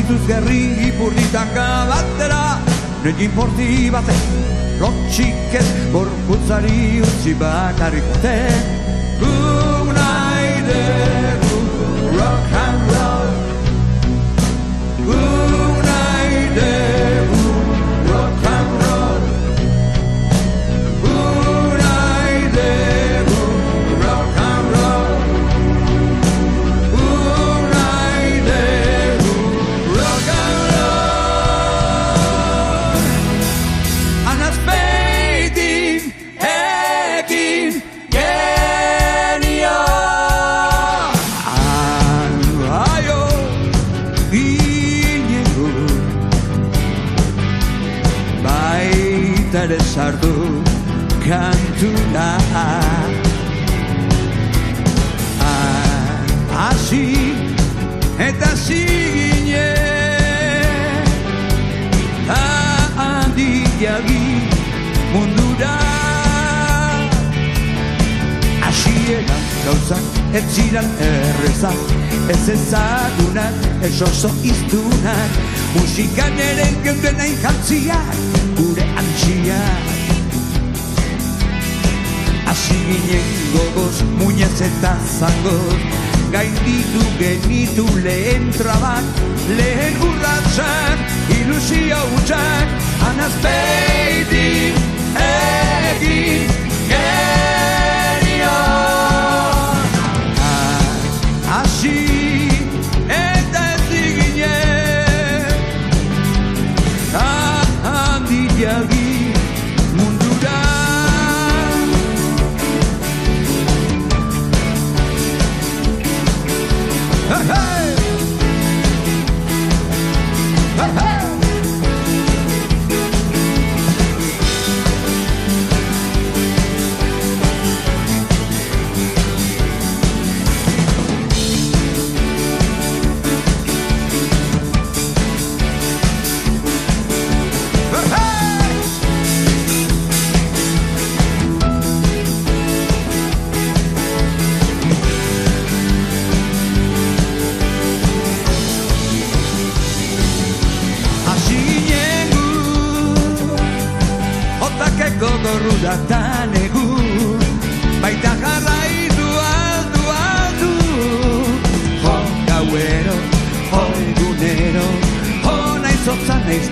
Zaituz gerri ipurditan gabatera, negin porti batek, lotxik ez gorputzari utzi bakarrikote. Guk nahi dugu rock and roll, guk nahi dugu rock and roll, guk nahi dugu rock and roll, guk nahi dugu rock and roll. Anazpeitin ekin genio, aio ginegu, baita ere sartu kantura. Hasi eta hasi ginen, handiagi mundura. Hasieran gauzak ez ziren errezak, ez ezagunak, ez oso iztunak, musikan ere geuden nahi jantziak, gure antxiak. Hasi ginen gogoz, muñez eta zangoz, gainditu genitu lehen trabak, lehen urratxak, ilusio hutsak, anazpeitin egin genio. Hasi eta ez ginen, handiagi mundura. Hey, hey! Hey, hey! Gogorrudatan egun, baita jarraitu aldu, jo gauero, jo egunero, jo naiz otzan naiz